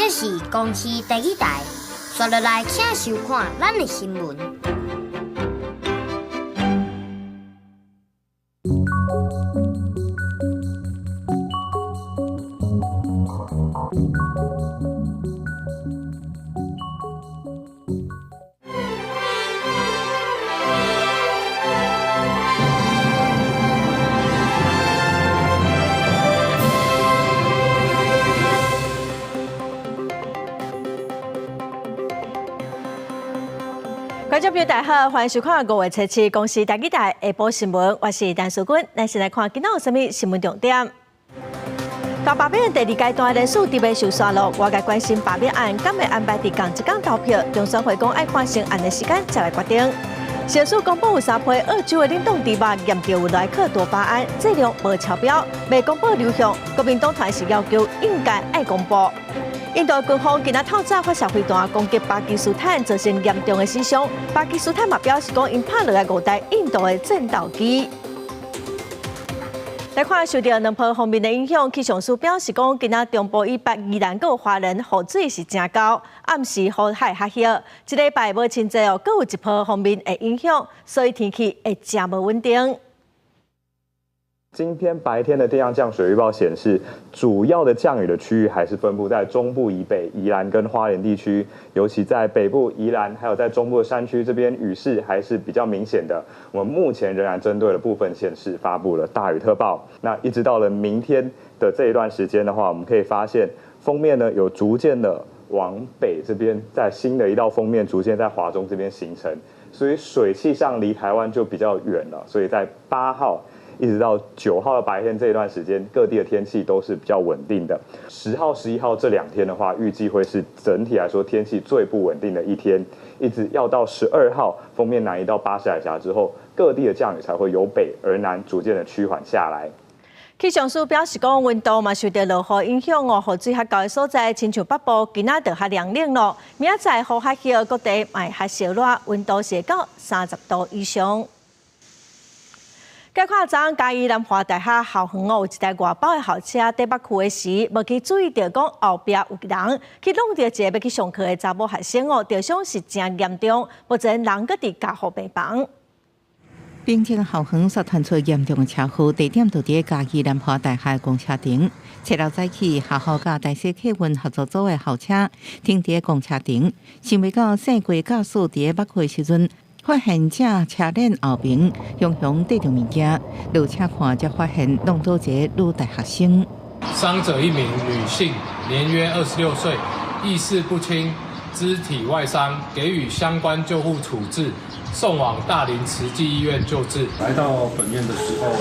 是公司第一台，刷落来请收看咱的新闻。观众朋友，大家好，欢迎收看5月7日公司台记台下晡新闻，我是陈淑君。咱先来看今仔有啥物新闻重点。高罢免第2阶段人数特别受刷落，外界关心罢免案敢会安排伫同一天投票，中选会讲爱看成案的时间才来决定。小数公布有3批澳洲的冷冻猪肉验到有莱克多巴胺，剂量无超标，未公布流向。国民党团是要求应该爱公布。印度军方今仔透早发射飞弹攻击巴基斯坦，造成严重的死伤。巴基斯坦嘛表示讲，因拍落来5台印度的战斗机。来看受到两波方面的影响，气象署表示讲，今仔中部以北宜兰有华人雨水是真高，暗时雨海较少。这礼拜无清济哦，佫有一波方面的影响，所以天气会真无稳定。今天白天的电样降水预报显示，主要的降雨的区域还是分布在中部以北、宜兰跟花莲地区，尤其在北部宜兰，还有在中部的山区这边雨势还是比较明显的。我们目前仍然针对了部分县市发布了大雨特报。那一直到了明天的这一段时间的话，我们可以发现锋面呢有逐渐的往北这边，在新的一道锋面逐渐在华中这边形成，所以水气上离台湾就比较远了。所以在8号。一直到9号的白天这一段时间，各地的天气都是比较稳定的。10号、11号这2天的话，预计会是整体来说天气最不稳定的一天，一直要到12号锋面南移到巴士海峡之后，各地的降雨才会由北而南逐渐的趋缓下来。气象署表示讲，温度嘛受到落雨影响哦，雨水较高的所在，亲像北部今仔就较凉冷咯，明仔载雨较少，各地嘛较烧热，温度是到30度以上。该看昨嘉义南华大厦后园哦，有一台外包的校车伫北区的时，无去注意到讲后壁有人去弄到一个要去上课的查某学生哦，受伤是真严重，目前人搁伫加护病房。并且后园所传出严重的车祸，地点就伫嘉义南华大厦公车顶。7号早起，学校甲大西客运合作组的校车停伫公车顶，想袂到驶过驾驶伫北区的时阵。发现这车链后面熊熊缀着物件，落车看才发现弄到一个女大学生。伤者一名女性，年约26岁，意识不清，肢体外伤，给予相关救护处置，送往大林慈济医院救治。来到本院的时候，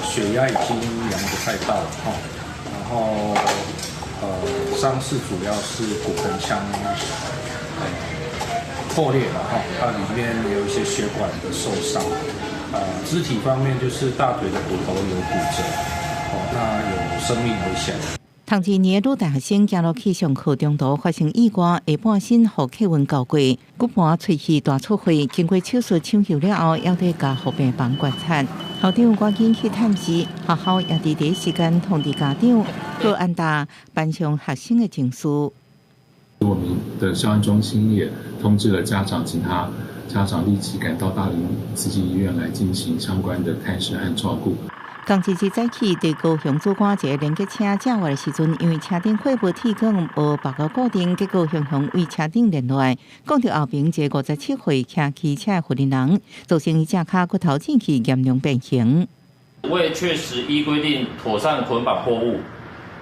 血压已经量不太到了哈，然后伤势主要是骨盆腔。破裂了哈，它里面有一些血管的受伤，肢体方面就是大腿的骨头有骨折，那有生命危险。同一年，女大学生行路去上课中途发生意外，下半身互客运交过，骨盘吹气大出血，经过手术抢救了后，要在加护病房观察。校长赶紧去探视，学校也伫第一时间通知家长，做安达班上学生的情绪。我们的校安中心也通知了家长，请家长立即赶到大林慈济医院来进行相关的探视和照顾。同日早起，在高雄主管一个连接车正外的时阵，因为车顶火无铁管无绑个固定，结果熊熊为车顶连落来，讲到后边一个57岁骑汽车的护理人，造成伊正脚骨头进去严重变形。未确实依规定妥善捆绑货物，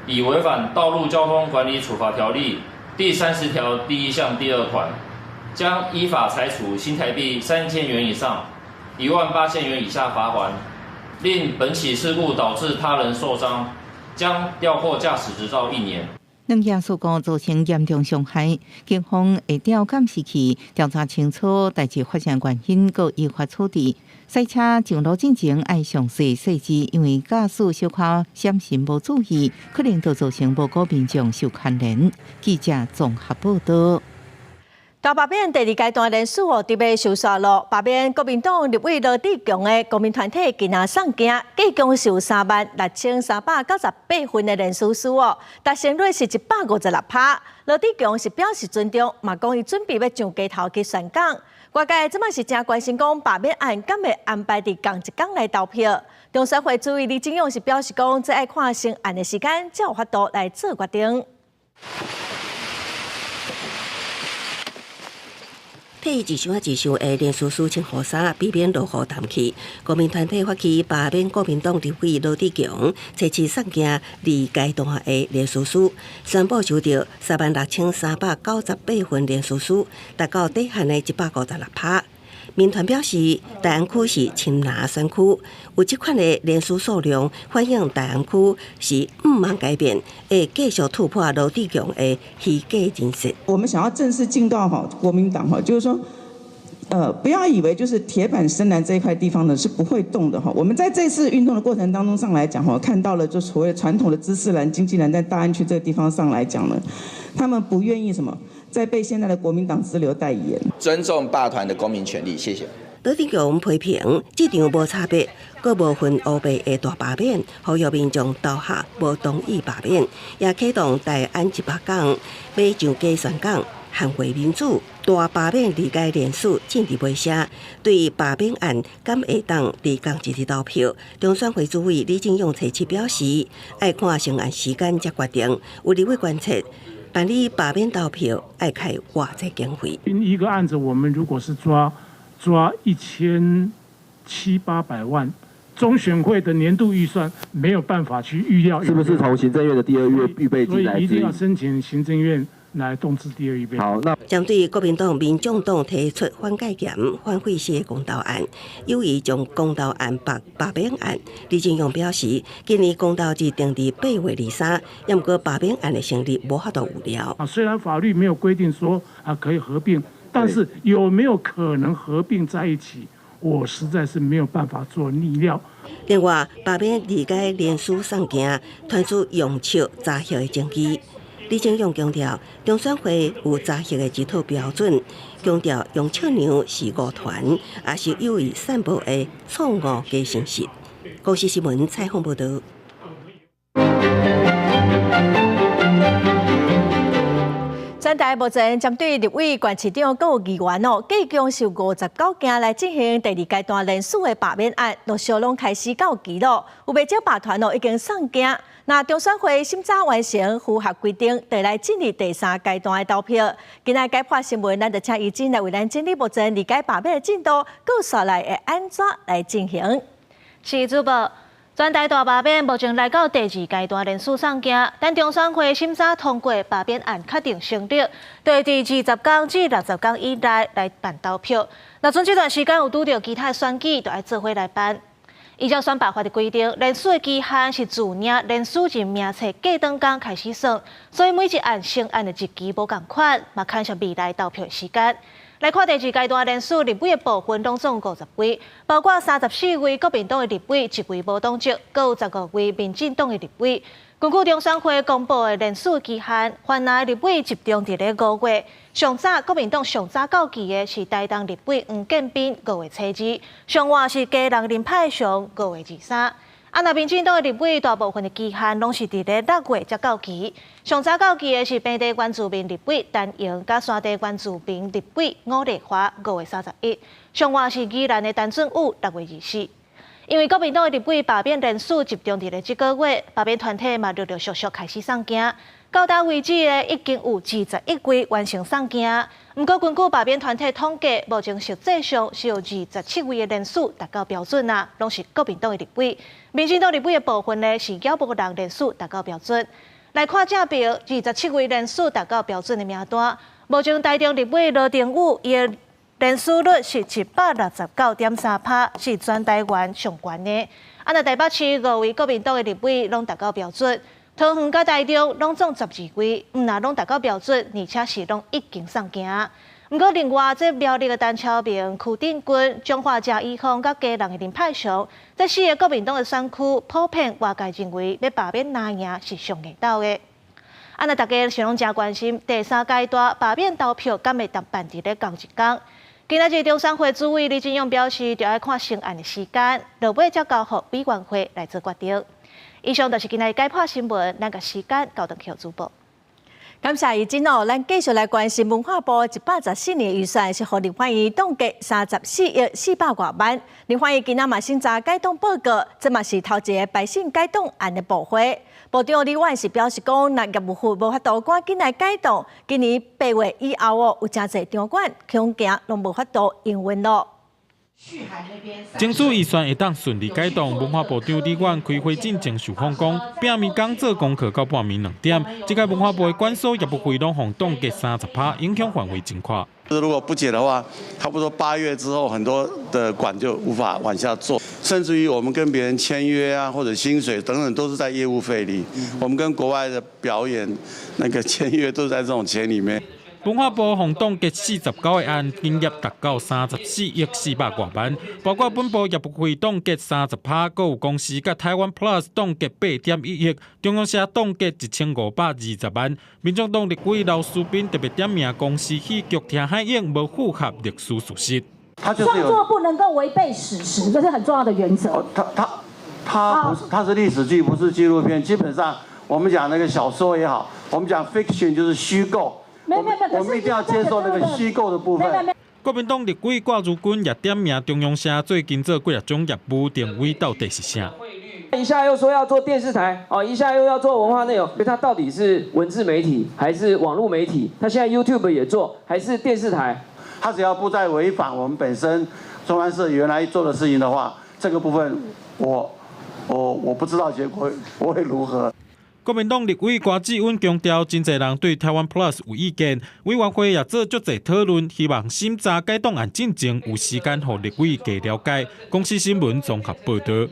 以违反《道路交通管理处罚条例》第30条第1项第2款，将依法裁处新台币3000元以上18000元以下罚锾，令本起事故导致他人受伤，将吊扣驾驶执照1年。两件事故造成严重伤害，警方会调监视器调查清楚代志发生原因，佮依法处理。赛车上路进前爱详细细致，因为驾驶小可闪神无注意，可能就造成无辜民众受牵连。记者综合报道。高罢免第二阶段人数特别受刷落，罢免国民党立委罗志强的国民团体今仔送件，计共是有36398份的人数数达成率是156%。罗志强是表示尊重，嘛讲伊准备要上街头去宣讲。外界即马是真关心讲罢免案敢会安排伫同一天来投票。中选会主委李进勇是表示讲，这爱看成案的时间，才有法度来做决定。替一箱一箱的连署书清雨伞，避免落雨淡去。国民团体发起罢免国民党立委罗志强，初次送件2阶段的连署书，宣布收到36398份连署书，达到底限的156%。民团表示，大安区是亲蓝选区，有这款的连署数量，反映大安区是唔茫改变，会继续突破罗志强的虚假认识。我们想要正式进到国民党就是说，不要以为就是铁板深蓝这一块地方呢是不会动的我们在这次运动的过程当中上来讲看到了就所谓传统的知识蓝、经济蓝在大安区这个地方上来讲呢，他们不愿意什么。再被现在的国民党支流代言，尊重罢团的公民权利，谢谢。罗志强批评这场无差别、各部分乌白的大罢免，呼吁民众投下无同意罢免，也启动大安100天要上街宣讲，捍卫民主。大罢免2阶连署进伫尾声，对罢免案敢会当伫同一日投票？中选会主委李进勇初次表示，爱看成案时间才决定。有立委观察。办理罢免投票爱开偌济经费？一个案子，我们如果是抓1700-800万，中选会的年度预算没有办法去预料，是不是从行政院的第2月预备金来？所以一定要申请行政院来动支第2预备。好，那针对国民党、民众党提出反戒严、反废死的公投案，有意将公投案罢免案。李进勇表示，今年公投日定伫8月23，也毋过罢免案的成立无法度有了。虽然法律没有规定说可以合并，但是有没有可能合并在一起，我实在是没有办法做逆料。另外，罢免2阶连署送件，传出用笑查核的证据。李进勇强调，中选会有查核的一套标准，强调用笑娘是误传，也是有意散布的错误假信息。公视新闻采访报道。全台目前针对立委、县市长各有议员计共是59件来进行第2阶段人数的罢免案，陆续拢开始到期了。有不少罢团已经送件。那中选会审查完成符合规定，就来进入第3阶段的投票。今仔解破新闻，咱就请怡真来为咱整理目前2阶罢免的进度，告下来会安怎来进行。是主播。全台大罢免目前来到第2阶段人数送件，但中选会审查通过罢免案确定成立，就会伫20天至60天以内来办投票。若剩这段时间有拄到其他选举，就要做伙来办。依照选罢法的规定，人数的期限是自领人数人名册过当天开始算，所以每一案成案的日期无共款，嘛看上未来投票的时间。来看第2阶段人数，立委的部分拢总50位，包括34位国民党的立委，1位无党籍，各有15位民进党的立委。根据中选会公布的人数期限，原来立委集中伫咧5月。上早国民党上早到期的是台东立委黄建斌5月初2，上晚是嘉南林派雄5月23。那民进党的立委大部分的期限拢是伫咧6月才到期。上早到期的是平地原住民立委陈莹，甲山地原住民立委吴丽华5月31，上晚是宜兰的陈俊武6月24。因为国民党的立委罢免人数集中伫咧这个月，罢免团体嘛陆陆续续开始送件。到达为止咧，已经有21位完成送件。不过，根据罢免团体统计，目前实际上是有27位的人数达到标准啊，拢是国民党的立委。民进党立委的部分呢，是要无人人数达到标准。来看正表，27位人数达到标准的名单，目前台中立委罗定宇伊的人数率是169.3%，是全台湾上悬的。那台北市5位国民党的立委拢达到标准。桃园甲台中拢总12位，若拢达到标准，而且是拢已经送件。不过，另外这苗栗的陈超明、柯定君、彰化嘉义乡甲嘉南的林派雄，这4个国民党的选区，普遍外界认为要罢免拿赢是上会到的。那大家是拢真关心第3阶段罢免投票敢会当办伫咧同一天。今仔日中常会主委李进勇表示，就要看成案的时间，落尾才交予委员会来做决定。以上就是今日解剖新闻，咱个时间交等去主播。感谢伊真哦，咱继续来关心文化部114年预算是互立法院冻结34亿400多万。立法院今仔嘛审查改动报告，这嘛是头一个百姓改动案的部会。部长李万是表示讲，若业务费无法度赶紧来改动，今年8月以后哦，有真侪场馆恐惊拢无法度营运咯。争取预算会当顺利改动，文化部长李婉开会进前受访讲，拼暝讲做功课到半暝2点，这个文化部的管所业务费拢互冻结30%，影响范围真宽。如果不解的话，差不多8月之后，很多的馆就无法往下做，甚至于我们跟别人签约啊，或者薪水等等，都是在业务费里。我们跟国外的表演那个签约都是在这种钱里面。文化部互冻结49个案，金额达到34亿400多万，包括本部业务费冻结30%，还有公司甲台湾 Plus 冻结8.1亿，中央社冻结1520万。民众党立委刘淑彬特别点名公司戏剧听海影无符合历史事实。创作不能够违背史实，这是很重要的原则。它是历史剧，不是纪录片。基本上我们讲那个小说也好，我们讲 fiction 就是虚构。我们一定要接受那个虚构的部分。国民党立委郭如君也点名中央社最近做几种业务定位到底是啥？一下又说要做电视台，一下又要做文化内容，它到底是文字媒体还是网络媒体？它现在 YouTube 也做，还是电视台？它只要不再违反我们本身中安社原来做的事情的话，这个部分我不知道结果会如何。国民党立委郭志温强调，真侪人对台湾 Plus 有意见，委员会也做足侪讨论，希望审查改动案进前有时间让立委加了解。公司新闻综合报道。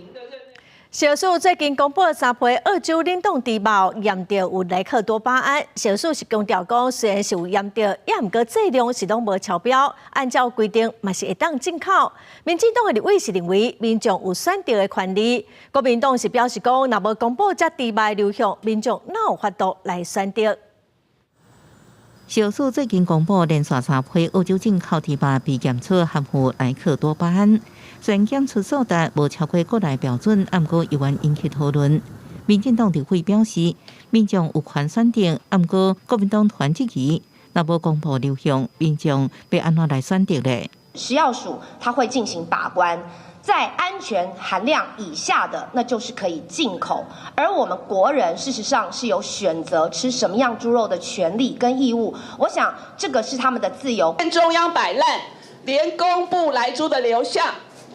小树最近公布3批澳洲冷冻猪肉验到有莱克多巴胺。小树是强调讲，虽然是有验到，也毋过剂量是拢无超标，按照规定嘛是会当进口。民进党的立委是认为民众有选择的权利，国民党是表示讲，若无公布这猪肉流向，民众哪有法度来选择？小树最近公布连续3批澳洲进口猪肉被检出含有莱克多巴胺。虽然检出数值无超过国内标准，不过依然引起讨论。民进党立委表示，民众有权选择，不过国民党团质疑，若无公布流向，民众要安怎来选择呢？食药署它会进行把关，在安全含量以下的，那就是可以进口。而我们国人事实上是有选择吃什么样猪肉的权利跟义务，我想这个是他们的自由。跟中央摆烂，连公布来猪的流向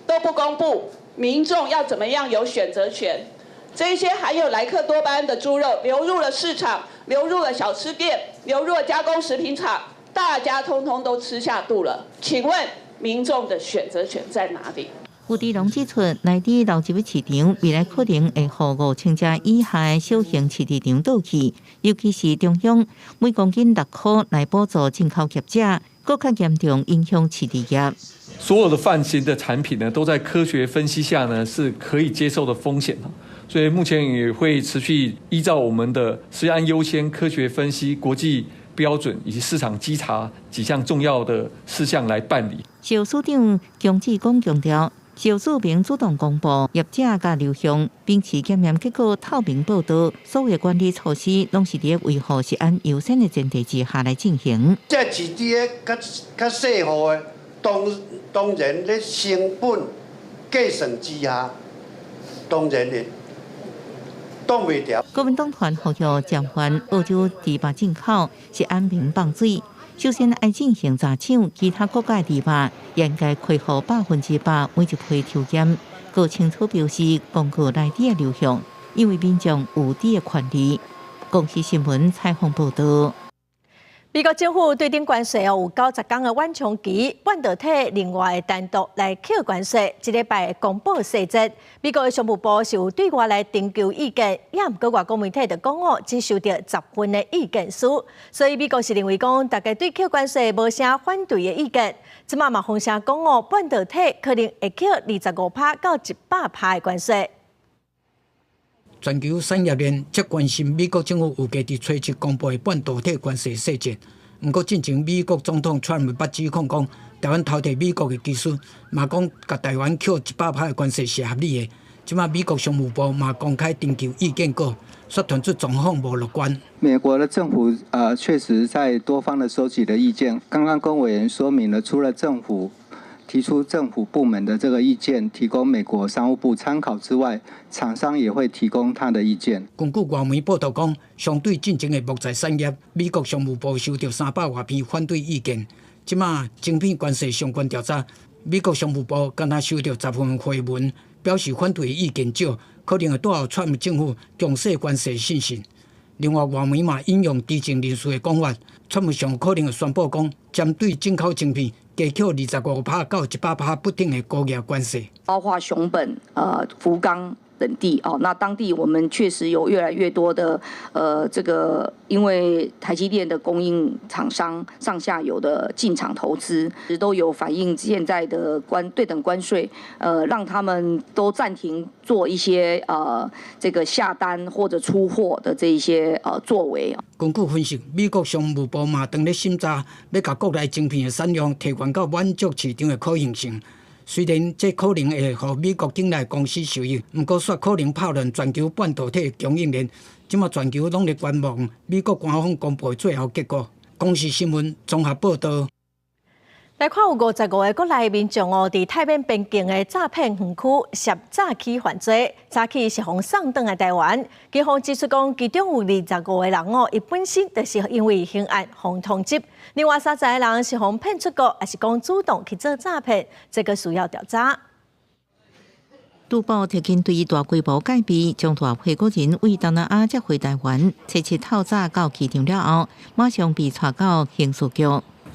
都不公布，民众要怎么样有选择权？这些含有莱克多巴胺的猪肉流入了市场，流入了小吃店，流入了加工食品厂，大家通通都吃下肚了。请问民众的选择权在哪里？有地农指出，内地老集市场未来可能会互5000只以下的小型市场倒去，尤其是中央每公斤6块来补助进口业者，更较严重影响市地业。所有的泛型的产品呢，都在科学分析下呢是可以接受的风险，所以目前也会持续依照我们的食安优先、科学分析、国际标准以及市场稽查几项重要的事项来办理。小署长姜志光强调，小署并主动公布业者甲流向，并且检验结果透明报道，所有管理措施拢是伫维护食安优先的前提之下来进行。这市啲较细户的。当然，咧成本计算之下，当然咧挡袂掉。国民党团呼吁暂缓澳洲猪肉进口，是安平放水。首先要进行查抢其他国家猪肉，应该恢复100%每一批抽检。更清楚表示公告内地的流向，因为民众有猪的权利。公司新闻采访报道。美国政府对顶关税有90天的缓冲期，半导体另外会单独来扣关税，这礼拜公布细节。美国的商务部是有对外来征求意见，也毋过外国媒体就讲只收到10份的意见书，所以美国是认为讲大家对扣关税无啥反对的意见。即马嘛风声讲半导体可能会扣25%到100%的关税。全球产业链则关心美国政府有家伫初七公布的半导体关税细节。不过，进前美国总统川普捌指控讲，台湾偷摕美国的技术，嘛讲甲台湾扣100%的关税是合理的。即马美国商务部嘛公开征求意见稿，说团出状况无乐观。美国的政府确实在多方的收集了意见。刚刚跟委员说明了，除了政府提出政府部门的这个意见，提供美国商务部参考之外，厂商也会提供他的意见。根据外媒报道讲，相对进前的木材产业，美国商务部收到300多篇反对意见。即马晶片关税相关调查，美国商务部敢若收到10份回文，表示反对意见少，可能会带予川普政府强势关税信心。另外，外媒嘛引用知情人士的讲法，川普上可能会宣布讲，针对进口晶片加扣25%到100%不等的高额关税，包括熊本、福冈等地哦。那当地我们确实有越来越多的这个，因为台积电的供应厂商上下游的进场投资，都有反映现在的对等关税，让他们都暂停做一些这个下单或者出货的这一些作为。根据分析，美国商务部嘛当咧审查，要把国内晶片的产量提悬到满足市场的可行性。虽然这可能会让美国境内公司受益，不过却可能破乱全球半导体供应链。今麦全球拢在观望美国官方公布的最后结果。公视新闻综合报道。来看有55个国内民众伫泰缅边境的诈骗园区涉诈欺犯罪，早起是互送转来台湾。警方指出讲，其中有25个人伊本身就是因为刑案互通缉，另外30个人是互骗出国，还是讲主动去做诈骗，这个需要调查。杜宝提经对大规模改变，将大批国人为东南亚接回台湾，初七透早到机场了后，马上被带到刑事局。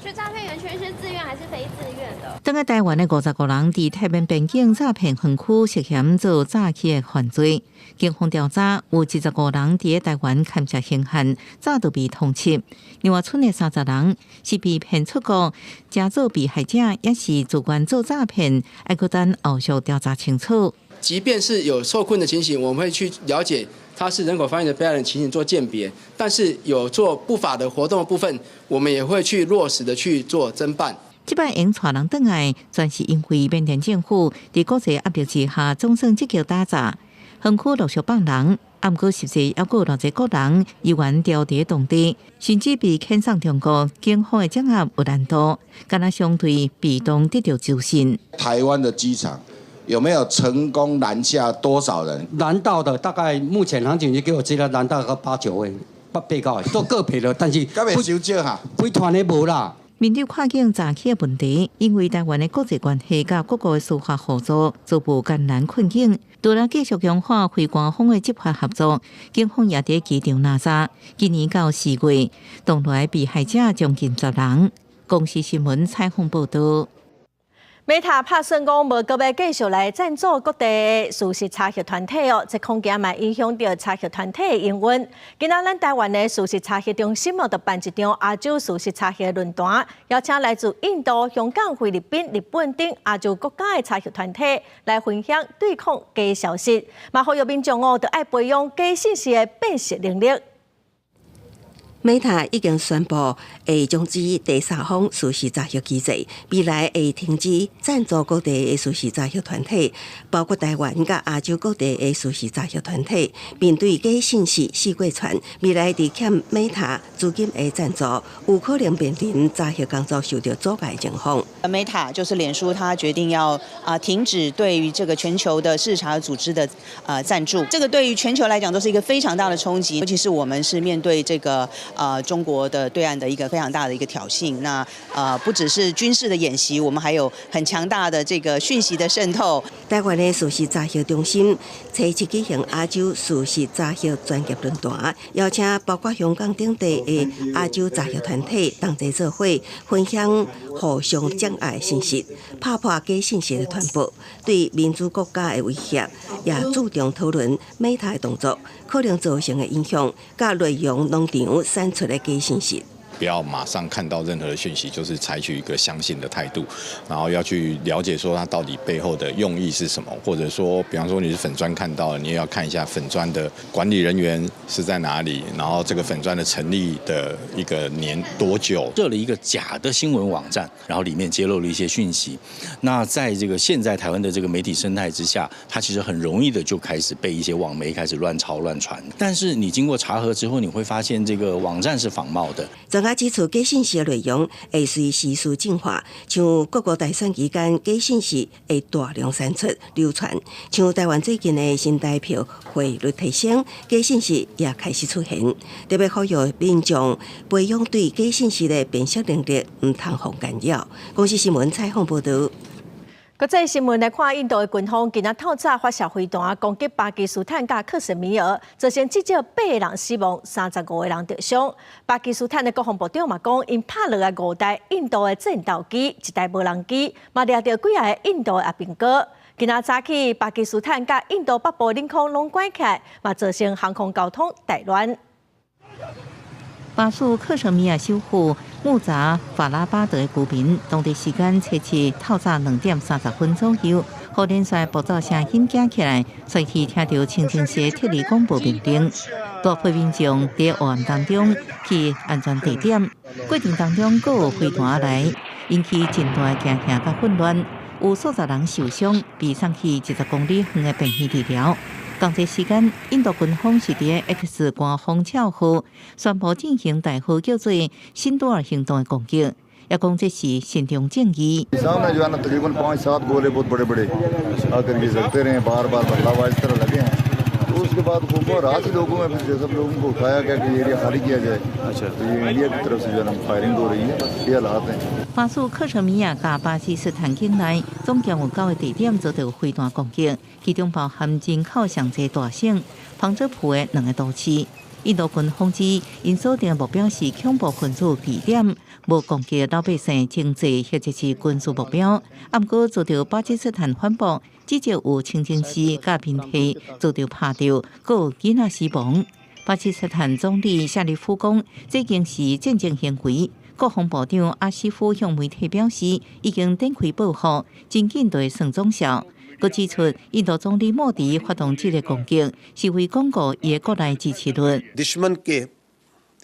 去诈骗园区是自愿还是非自愿的？等在台湾的50个人，伫泰缅边境诈骗园区涉嫌做诈欺的犯罪。警方调查有15个人伫台湾砍下刑案，早就被通缉。另外，剩的30人是被骗出国，假做被害者，也是主观做诈骗，还要等后续调查清楚。即便是有受困的情形，我们会去了解他是人口贩运的被害人情形做鉴别，但是有做不法的活动的部分，我们也会去落实的去做侦办。这摆用带人转来，全是因为缅甸政府在国际压力之下，总算积极打砸，园区陆续放人，不过实际还有60个人依然调伫当地，甚至被遣送中国，警方的掌握有难度，敢若相对被动得到救星。台湾的机场有没有成功拦下多少人？拦到的大概目前行情就给我资料拦到个8、9位，被告都个别了，但是不收少哈，非团的无啦。面对跨境诈欺的问题，因为台湾的国际关系甲各国的司法合作逐步艰难困境，除了继续强化非官方的执法合作，警方也在机场拿查，今年到4月，动来被害者将近10人。公视新闻采访报道。Meta 拍算讲无个要继续来赞助各地的素食茶叶团体哦，这恐惊嘛影响到茶叶团体的营运。今仔咱台湾的素食茶叶中心就办一场亚洲素食茶叶论坛，邀请来自印度、香港、菲律宾、日本等亚洲国家的茶叶团体来分享对抗假消息，嘛呼吁民众就爱培养假信息的辨识能力。Meta 已经宣布会终止第三方素食茶叶机制，未来会停止赞助各地的素食茶叶团体，包括台湾甲亚洲各地的素食茶叶团体。面对假信息四过传，未来伫欠 Meta 资金的赞助，有可能面临茶叶工作受到阻碍情况。Meta 就是脸书，它决定要停止对于这个全球的市场组织的赞助，这个对于全球来讲都是一个非常大的冲击，尤其是我们是面对这个中国的对岸的一个非常大的一个挑衅。那不只是军事的演习，我们还有很强大的这个讯息的渗透。台湾的素食茶叶中心初次举行亚洲素食茶叶专业论坛，邀请包括香港等地的亚洲茶叶团体同齐做伙，分享互相掌握的信息，打破假信息的传播，对民主国家的威胁，也注重讨论Meta的动作可能造成的影响，甲内容农场产出的假信息。不要马上看到任何的讯息，就是采取一个相信的态度，然后要去了解说它到底背后的用意是什么，或者说，比方说你是粉专看到了，你也要看一下粉专的管理人员是在哪里，然后这个粉专的成立的一个年多久。设了一个假的新闻网站，然后里面揭露了一些讯息。那在这个现在台湾的这个媒体生态之下，它其实很容易的就开始被一些网媒开始乱抄乱传。但是你经过查核之后，你会发现这个网站是仿冒的。专家指出，假信息的内容会随时序进化，像各国大选期间，假信息会大量散出流传。像台湾最近的新台票汇率提升，假信息也开始出现。特别呼吁民众培养对假信息的辨识能力，唔通互干扰。公司新闻采访报道。国际新闻来看，印度的军方今仔透早发射飞弹攻击巴基斯坦甲克什米尔，造成至少8个人死亡，35个人受伤。巴基斯坦的国防部长嘛讲，因拍落来5台印度的战斗机，1台无人机，嘛掠到几个印度的阿兵哥。今仔早起，巴基斯坦甲印度北部领空拢关起来，嘛造成航空交通大乱。巴苏克什米亚首府穆扎法拉巴德的居民，当地时间早起透早2点30分左右，互联线爆炸声响惊起来，随即听到清真寺特例广播命令，大批民众在黑暗当中去安全地点。过程当中，阁有飞弹来，引起真大惊吓甲混乱，有数十人受伤，被送去10公里远的病院治疗。同一时间，印度军方是伫 X 官方账号宣布进行大号叫做“辛多尔行动”的攻击，也讲这是慎重正义。उसके बाद खूब रात लोगों में फिर सब लोगों को उठाया गया कि एरिया खाली किया जाए। अच्छा, तो ये इंडिया की तरफ से जो है फायरिंग हो रही है, ये हालात हैं। 巴苏克什米亚甲巴基斯坦境内总共有9个地点遭到飞弹攻击，其中包含人口上侪大省旁遮普的2个都市。印度军方指，因锁定的目标是恐怖分子地点，无攻击老百姓经济或者是军事目标。不过，遭到巴基斯坦反驳，至少有清真寺甲平体遭到拍掉，阁有囡仔死亡。巴基斯坦总理夏利夫讲，这件是战争行为。国防部长阿西夫向媒体表示，已經展開報復，真緊就會算總效。佢指出，印度總理莫迪發動這個攻擊，是為鞏固伊國內支持率。दुश्मन के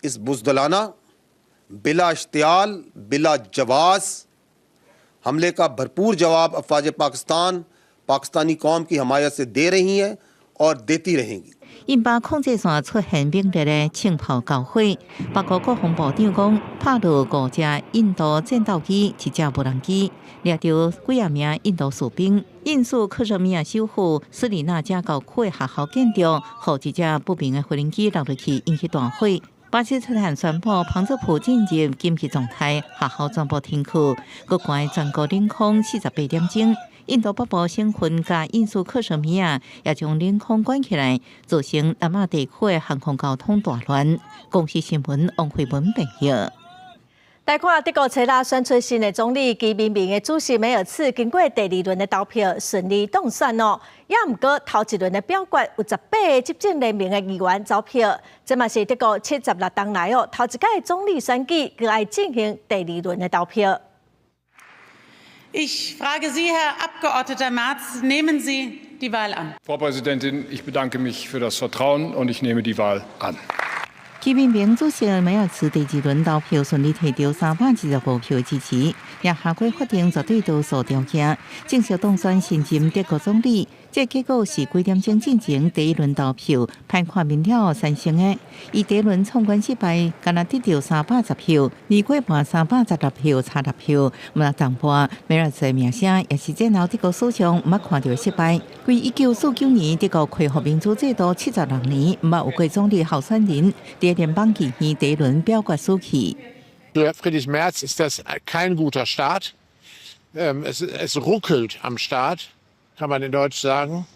इस बुज़दिलाना, बिला इश्तियाल, बिला जवाज़ हमले का भरपूर जवाब अफ़वाज पाकिस्तान पाकिस्तानी कौम की हमायत से दे रही हैं और देती रहेंगी。印巴控制线出现猛烈的枪炮交火，包括国防部长讲，拍落5架印度战斗机，1架无人机，掠到几名印度士兵。印苏克什米亚首府斯里纳加高区的学校建筑，互一架不明的无人机落入去，引起大火。巴基斯坦宣布旁遮普进入紧急状态，学校全部停课，各关全国领空48点钟。印度北部省份甲印苏克什米亚也将领空关起来，造成南亚地区的航空交通大乱。公司新闻王慧文报道。来看德国切拉选出新的总理及民的主席梅尔茨，经过第2轮的投票顺利当选哦。也毋过头1轮的表决有18个执政联盟的议员走票，这嘛是德国76年来哦头一届总理选举，佮爱进行第2轮的投票。Ich frage Sie, Herr Abgeordneter Merz, nehmen Sie die Wahl an? Frau Präsidentin, ich bedanke mich für das Vertrauen und ich nehme die Wahl an. 其民兵主席梅尔茨第2轮投票顺利摕到325票支持，也下过法定绝对多数条件，正式当选新任德国总理。这结果是几点钟进行第1轮投票，判看民调3胜的。伊第1轮冲关失败，敢若得到310票，二过半316票，差6票。那淡薄，梅尔茨的名声也是战后德国史上毋捌看到失败。归1949年德国恢复民主制度76年，毋捌有过总理候选人在联邦议院第1轮表决死去。Für Friedrich Merz ist das kein guter Start. Es ruckelt am Start, kann man in Deutsch sagen.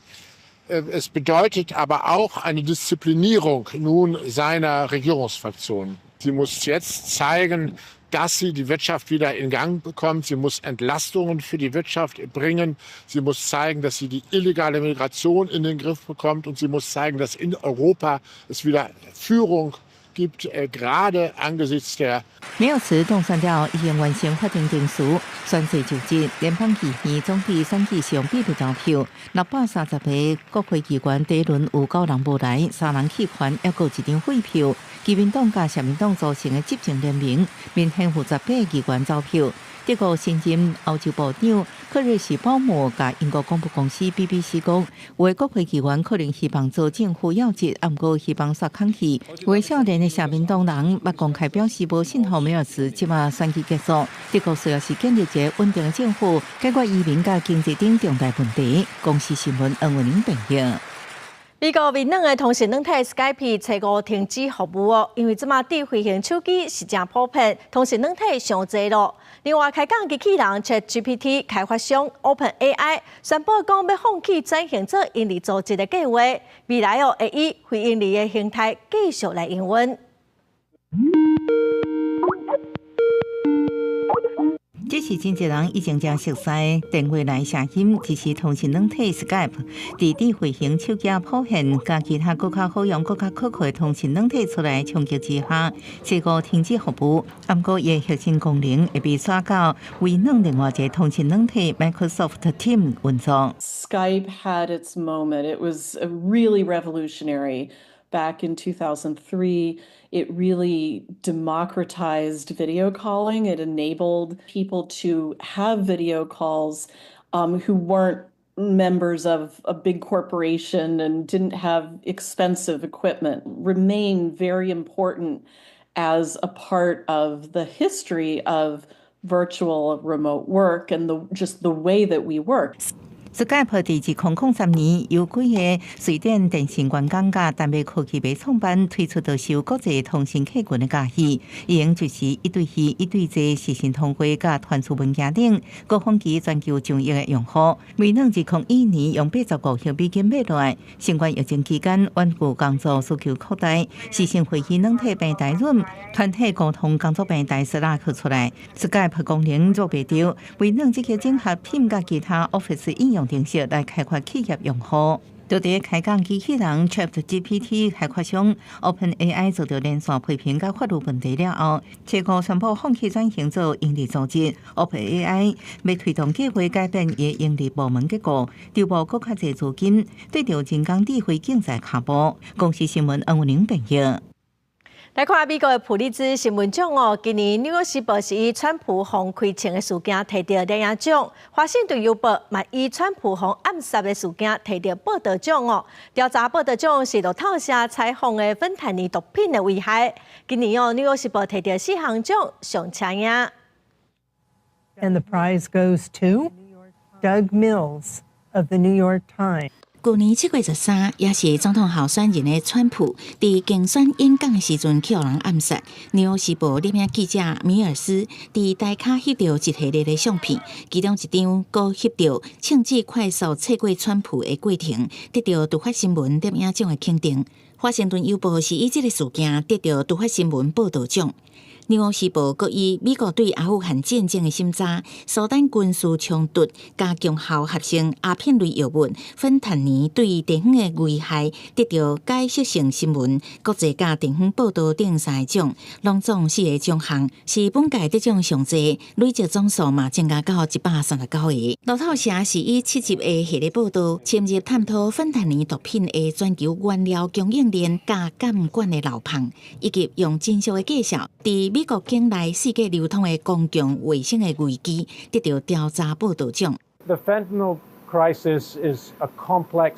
Es bedeutet aber auch eine Disziplinierung nun seiner Regierungsfraktion. Sie muss jetzt zeigen, dass sie die Wirtschaft wieder in Gang bekommt. Sie muss Entlastungen für die Wirtschaft bringen. Sie muss zeigen, dass sie die illegale Migration in den Griff bekommt. Und sie muss zeigen, dass in Europa es wieder Führung gibt, gerade angesichts der 梅尔茨动算了已经完成法定定数，宣誓就职。联邦议院总体选举上比例投票，630个国会议员第一轮有9人无来，3人弃权，还有1张废票。基民党甲社民党组成的执政联盟，面向负责8个议员走票。德国新任欧洲部长克瑞士鲍姆甲英国广播公司 BBC 讲，有的国会议员可能希望做政府要职，毋过希望刷空气。有的少年的社民党人捌公开表示无信号梅尔茨，即马选举结束，德国需要是建立一个稳定的政府，解决移民甲经济等重大问题。公司新闻黄文玲报道。美国微软的通讯软体 Skype 初步停止服务哦，因为即马智慧型手机是真普遍，通讯软体上侪咯。另外，开讲机器人 ChatGPT 开发商 OpenAI 宣布讲要放弃转型做盈利组织的计划，未来哦会以非盈利的形态继续来营运。这是真侪人已经将熟悉电话来声音，支持通讯软体 Skype， 在智慧型手机普遍，加其他更较好用、更较可靠的通讯软体出来冲击之下，结果停止服务。不过，伊核心功能会被刷到微软另外一个通讯软体 Microsoft Teams 运作。Skype had its moment. It was really revolutionary. Back in 2003, it really democratized video calling. It enabled people to have video calls who weren't members of a big corporation and didn't have expensive equipment. Remain very important as a part of the history of virtual remote work and just the way that we work. Skype 在2003年由几个瑞典电信员工甲单位科技业创办，推出到受国际通信客群的嘉许，伊用就是一对一、一对一视讯通话甲传输文件等，高峰期全球上亿的用户。微软2012年用85亿美金买来，新冠疫情期间，稳固工作需求扩大，视讯会议软体平台软，团体沟通工作平台拉去出来。Skype 功能做袂到，微软这个整合 Teams 甲其他 Office 应用程式来开发企业用户。就伫开讲机器人 ChatGPT 开发商 OpenAI 做到连续批评甲法律问题了后，结果宣布放弃转型做盈利组织。OpenAI 要推动计划改变伊盈利部门结果，筹募更较侪资金，对着人工智慧竞赛卡步。公司新闻黄文玲报道。来看美国的普利兹新闻奖哦，今年《纽约时报》是以川普防开枪的事件摕到领奖奖，《华盛顿邮报》嘛以川普防暗杀的事件摕到报道奖哦。调查报道奖是路透社采访的芬太尼毒品的危害。今年哦，《纽约时报》摕到4项奖，上抢赢。And the prize goes to Doug Mills of the New York Times. 去年7月13日，也是总统候选人的川普，伫竞选演讲的时阵被人暗杀。纽约时报摄影记者米尔斯伫台卡翕到一系列的相片，其中一张佫翕到枪支快速刺过川普的过程，得到突发新闻摄影奖的肯定。华盛顿邮报是以这个事件得到突发新闻报道奖。纽约时报阁以美国对阿富汗战争的审查、苏丹军事冲突、加强后合成鸦片类药物、芬太尼对地方的危害，得到解释性新闻、国际甲地方报道等3个奖，拢总4个奖项，是本届得奖上侪，累积总数嘛增加到139个。路透社是以7集的系列报道，深入探讨芬太尼毒品的全球原料供应链加监管的漏洞，以及用真实的介绍伫美国境内世界流通的公共卫生的危机，得到调查报道奖。The fentanyl crisis is a complex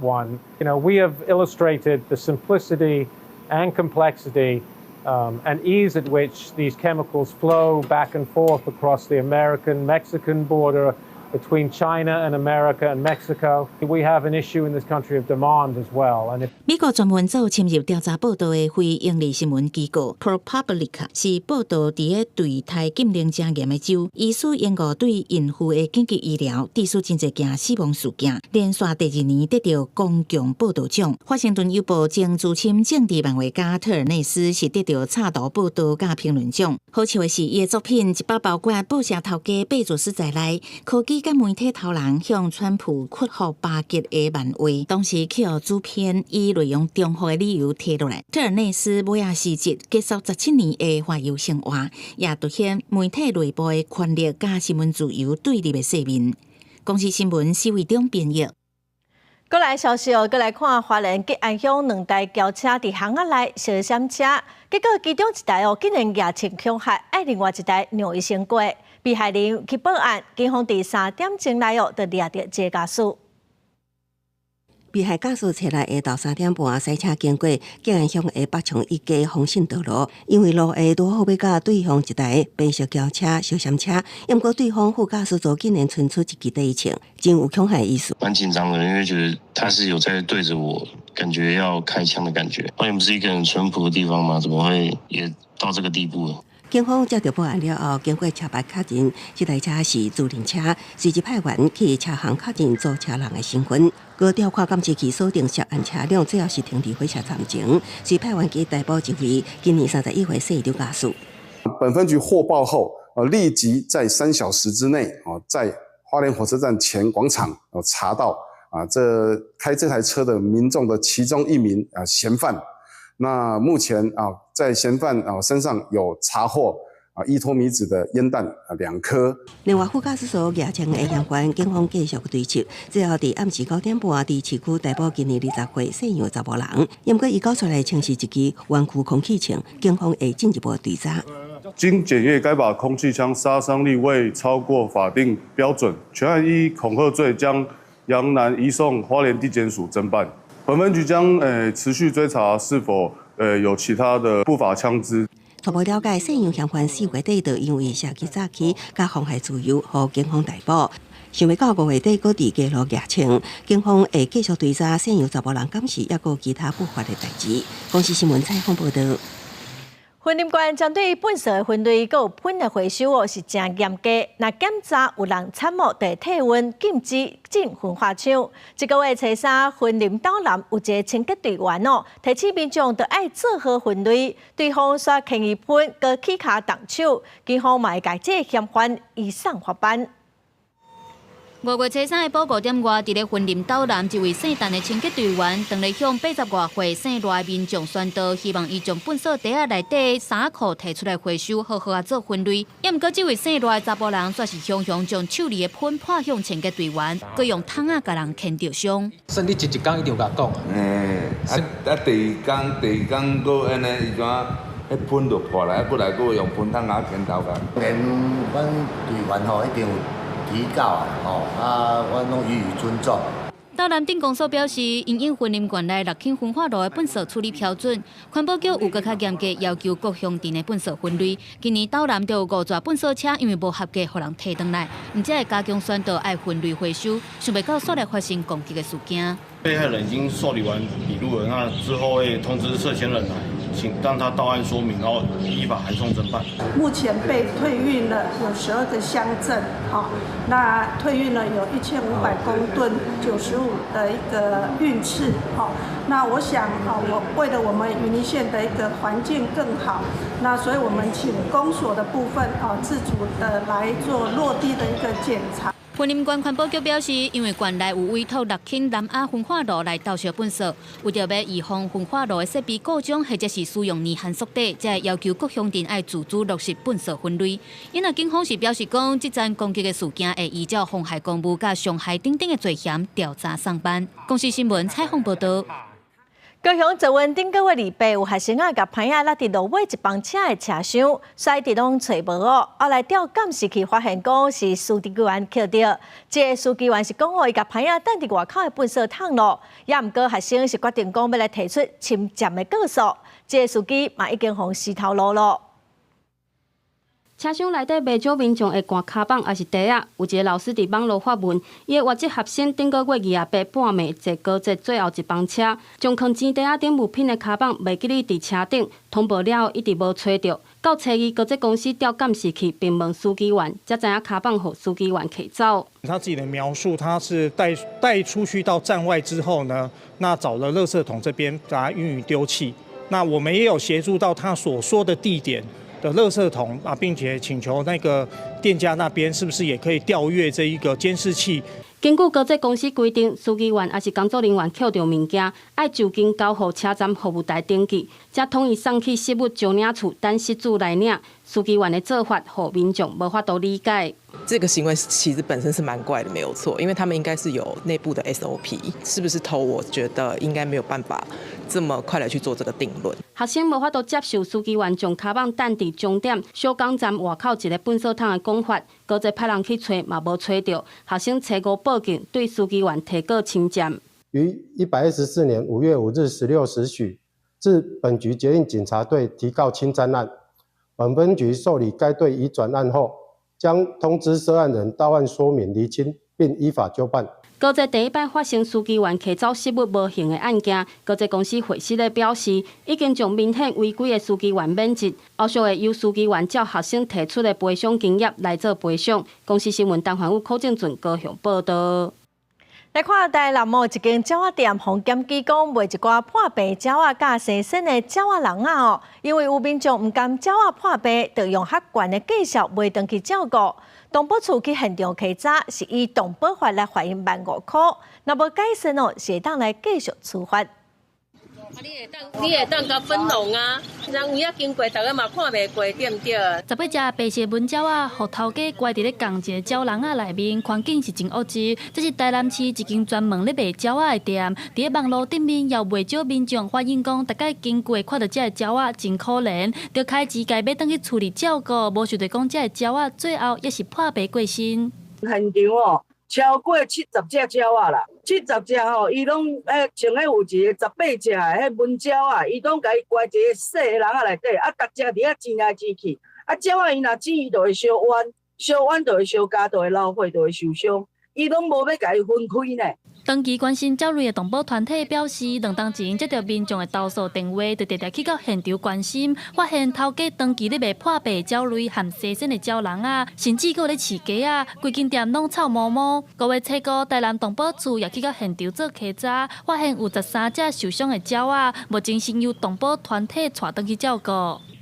one. You know, we have illustrated the simplicity and complexity and ease at which these chemicals flow back and forth across the American-Mexican border, between China and America and Mexico. We have an issue in this country of demand as well. 美国专门组深入调查报道的非营利新闻机构 ProPublica 是报道伫个对台禁令正严的州，疑似延误对孕妇的紧急医疗，致使真侪件死亡事件，连续第2年得到公共报道奖。华盛顿邮报前资深政治漫画家特尔内斯是得到插图报道甲评论奖。好笑的是，伊的作品一包包括报社头家贝佐斯在内，科技甲媒体头人向川普屈服巴吉的漫画，当时去互主编以内容中和的理由摕落来。特尔内斯尾仔时节结束17年的华邮生活，也凸显媒体内部的权力甲新闻自由对立的侧面。公司新闻施伟忠编译。过来消息哦，过来看花莲吉安乡2台轿车伫巷仔内相闪车，结果其中1台哦竟然严重伤害，另外1台让伊先过。被害人去报案，警方伫3点钟内哦，就抓到这家属。被害家属车来下昼3点半赛车经过吉安乡的北松一街丰信道路，因为路下拄好要甲对方1台白色轿车相闪车，不过对方副驾驶座竟然伸出一支底枪，真有恐吓意思。蛮紧张的，因为觉得他是有在对着我，感觉要开枪的感觉。花莲不是一个很淳朴的地方吗？怎么会也到这个地步了？警方接到报案了后，经过车牌确认，这台车是自行车，随即派员去车行确认做车人的身份。高调看监视器锁定涉案车辆，最后是停伫火车站前，随派员去逮捕一位今年31岁姓刘家属。本分局获报后，立即在3小时之内，在花莲火车站前广场查到开这台车的民众的其中1名嫌犯。那目前在嫌犯身上有查获依托米子的烟弹2颗。另外，副驾驶座牙枪的嫌犯，警方继续追缉，最后伫暗时9点半伫市区逮捕今年20岁姓杨查某人。不过，伊交出来称是一支弯曲空气枪，警方会进一步追查。经检验，该把空气枪杀伤力未超过法定标准，全案依恐吓罪将杨男移送花莲地检署侦办。本分局将持续追查是否有其他的不法枪支。初步了解，姓杨嫌犯4月底就因为涉及诈欺加妨害自由，被警方逮捕。想要到5月底，搁伫街路牙青，警方会继续追查姓杨查某人敢是抑有其他不法的代志。公司新闻采访报道。婚姻官针对本色的分类，佮有品的回收哦，是真严格。那检查有人参谋地体温禁止进焚化厂。这个月初3，婚林岛南有一个清洁队员哦，提醒民众都爱做好分类，对方刷轻易品，佮起卡动手，警方嘛会甲这个嫌犯移送法办。5月初3的晡5点外，伫咧婚林岛南一位姓陈的清洁队员，当咧向80外岁姓赖的民众宣导，希望伊将粪扫袋内底衫裤摕出来回收，好好做分类。也毋过，这位姓赖的查甫人却是雄雄将手里的喷泼向清洁队员，佮用桶仔甲人牵着伤。算你一天一定甲讲啊。第二天佫安尼，伊怎迄喷就破来，过来佫用喷桶仔牵头甲。连阮队员吼一定有。提告我拢予以尊重。岛南镇公所表示，因应婚林县内6轻焚化炉的粪扫处理标准，环保局有更较严格要求各乡镇的粪扫分类。今年岛南就有5座粪扫车因为无合格，互人摕回来，而且会加强宣导爱分类回收，想袂到煞来发生攻击的事件。被害人已经受理完笔录了，那之后会通知涉嫌人来，请让他到案说明，然后依法函送侦办。目前被退运了有12个乡镇，那退运了有1500公吨95的一个运次，那我想我为了我们云林县的一个环境更好，那所以我们请公所的部分自主的来做落地的一个检查。婚林县环保局表示，因为县内有委托6轻南亚焚化炉来倒烧粪扫，为着要预防焚化炉的设备故障或者是使用年限缩短，才会要求各乡镇爱自主落实粪扫分类。因为警方是表示讲，这桩攻击的事件会依照妨害公务甲伤害等等的罪嫌调查上班。公司新闻采访报道。高雄昨晚顶个月礼拜，有学生仔甲朋友拉伫路尾一帮车的车厢，所以伫拢找无哦。后来调监视器发现讲是司机员捡到，这个司机员是讲伊甲朋友等伫外口的粪扫桶咯，也毋过学生是决定讲要来提出侵占的告诉，这个司机嘛已经互死头路咯。车厢内底袂少民众会挂卡棒，也是袋仔。有一个老师伫网络发文，伊的外籍学生顶个月28半暝坐高铁最后一班车，将放钱袋仔顶物品的卡棒袂记哩伫车顶，通报了后一直无找到。到初二，高铁公司调监视器，并问司机员，才知影卡棒互司机员摕走。他自己的描述，他是带出去到站外之后呢，那找了垃圾桶这边把它予以丢弃。那我们也有协助到他所说的地点。的垃圾桶啊，并且请求那个店家那边是不是也可以调阅这一个监视器。根据高捷公司规定，司机员也是工作人员捡到物件，爱就近交互车站服务台登记，才统一送去失物招领处等失主来领。司机员的做法，让民众无法度理解。这个行为其实本身是蛮怪的，没有错，因为他们应该是有内部的 SOP， 是不是偷？我觉得应该没有办法这么快的去做这个定论。学生无法度接受司机员将卡棒等伫终点小港站外口一个粪扫桶的讲法，高捷派人去找嘛无找到，学生找过报警，对司机员提告请柬。于114年5月5日16时许，至本局捷运警察队提告侵占案。本分局受理该队移转案后，将通知涉案人到案说明厘清，并依法就办。高捷第一摆发生司机员骑走失物无形的案件，高捷公司会师咧表示，已经将明显违规的司机员免职，后续会由司机员照学生提出的赔偿金额来做赔偿。公司新闻陈环宇、柯正俊高雄报道。来看台南某一间鸟仔店，互检举讲卖一寡破病鸟仔甲生生的鸟仔笼啊哦，因为有民众唔甘鸟仔破病，就用较悬的价值卖登去照顾。动保处去现场稽查，是以动保法来罚因15000块，若无改善哦，是会当来继续处罚。你会当甲粉弄啊，人有啊经过，大家嘛看袂过，对毋对？18只白色文鸟仔，互头家关伫咧共一个鸟笼仔内面，环境是真恶质。这是台南市一间专门咧卖鸟仔的店，伫咧网络顶面有袂少民众反映讲，大概经过看到这个鸟仔真可怜，着开钱家要等去处理照顾，无想到讲这个鸟仔最后也是破病过身。现场哦，超过70只鸟仔啦。70只吼，伊拢像有一个18只的文鸟啊，伊拢甲伊关一个细的笼仔内底，啊，逐只伫遐挤来挤去，啊，鸟啊伊若挤伊就会烧弯，烧弯就会烧焦，就会老化，就会受伤，伊拢无要甲伊分开呢。长期关心鸟类的动保团体表示，2当前接到民众的投诉电话，就直直去到现场关心，发现头家长期咧卖破病鸟类和生生的鸟笼啊，甚至搁咧饲鸡啊，规间店拢臭毛毛。5月7号，台南动保处也去到现场做稽查，发现有13只受伤的鸟啊，目前先由动保团体带回去照顾。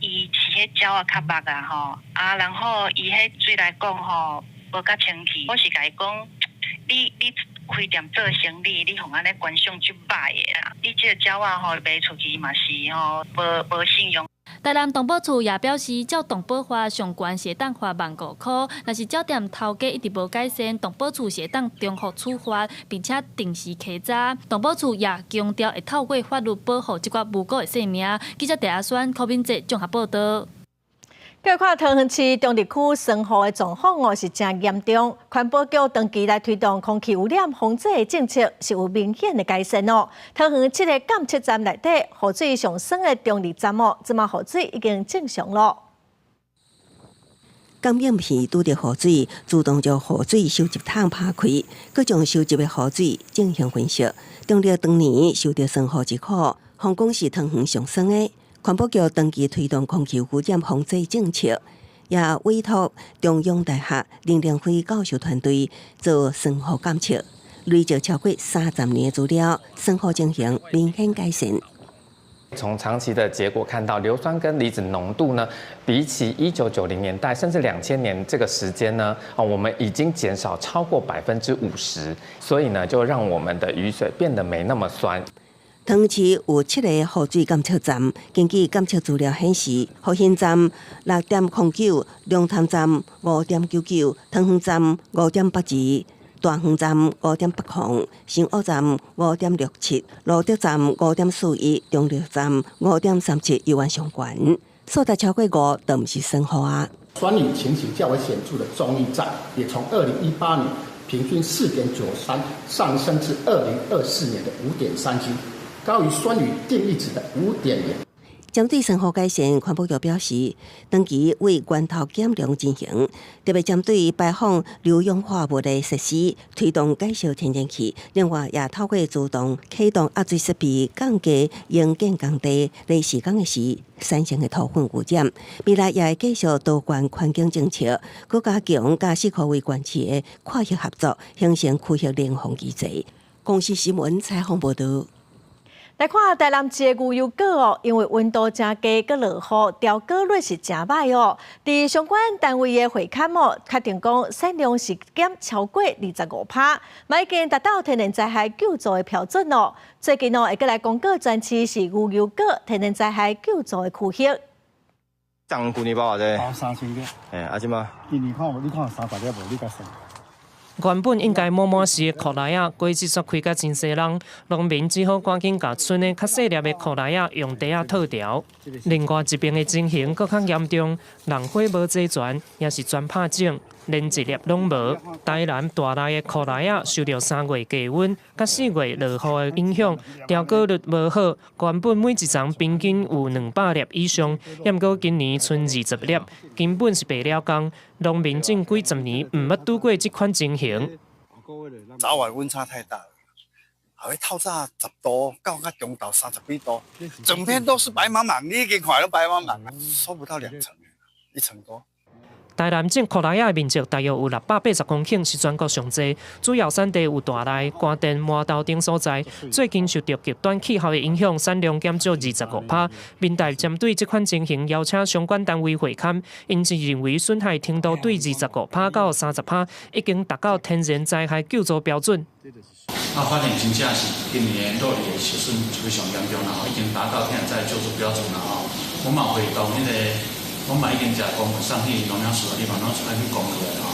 伊是迄鸟啊较目啊吼，然后伊迄水来讲吼，无较清气。我是甲伊讲，你开店做生意，你互安尼观赏就歹的啦。你这个鸟仔吼卖出去嘛是吼无信用。台南动保处也表示，照动保法上悬是会当罚15000块，若是鸟店头家一直无改善，动保处是会当综合处罚，并且定时稽查。动保处也强调会透过法律保护这寡无辜的生命。记者陈阿轩、柯敏哲综合报道。再看桃园市中立区生雨的状况哦是真严重，环保局长期来推动空气污染防治的政策是有明显的改善哦。桃园7个监测站内底，雨水上升的中立站哦，即马雨水已经正常了。感应器拄着雨水，自动将雨水收集桶打开，佮将收集的雨水进行分析。中立当年受到生雨之苦，防讲是桃园上升的。环保局长期推动空气污染防治政策，也委托中央大学林良辉教授团队做生雨监测，累积超过30年的资料，生雨情形明显改善。从长期的结果看到，硫酸跟离子浓度呢，比起1990年代甚至2000年这个时间呢，我们已经减少超过50%，所以呢，就让我们的雨水变得没那么酸。桃园市有7个雨水监测站，根据监测资料显示，福兴站6.09，龙潭站5.99，桃园站5.82，大园站5.80，新屋站5.67，路德站5.41，中立站5.37，油湾上悬，数值超过5，都不是生雨啊。酸雨情形较为显著的中立站，也从2018年平均4.93上升至2024年的5.37。高于酸雨定义值的5.0。针对生雨改善，环保局表示，长期为源头减量进行，特别针对排放硫氧化物的设施推动改善天然气，另外也透过自动启动压水设备降低营建工地在施工的时产生的土粉污染。未来也会继续多管环境政策，佮加强甲市区为管区的跨域合作，形成区域联防机制。公司新闻采访报道。来看台南市的牛油果哦，因为温度真低，佮落雨，调果率是真歹哦。伫相关单位的会勘哦，确定讲产量是减超过25%，已经达到天然灾害救助的标准哦。最近哦，会佮来公告专区是牛油果天然灾害救助的区域。去年包偌济？包3000个。即马？今年看你看300粒无？你甲算？原本应该满时的裤内啊，果季煞开甲真侪人，农民只好赶紧甲村的较细粒的裤内啊用袋啊套条。另外一边的情形搁较严重，人火无齐全，也是全拍整，连一粒拢无。台南大内的裤内啊，受到3月低温甲4月落雨的影响，调果率无好，原本每一丛平均有200粒以上，也毋过今年剩20粒，根本是白了工。农民近几10年毋捌拄过这款情形。早晚温差太大了，还会透早10度，到中昼30几度，整片都是白茫茫，你已经看到白茫茫，收不到2成，1成多。台南种裤内亚的面积大约有680公顷，是全国上济。主要产地有大内、关田、麻豆等所在。最近受到极端气候的影响，产量减少25%。民代针对这款情形，邀请相关单位会勘，因是认为损害程度对25%到30%，已经达到天然灾害救助标准。发现真正是今年落雨的时损非常严重啦，已经达到天然灾害救助标准啦吼。我嘛会同我嘛已经食公文上去农粮署的地方，农粮署爱去公布的吼。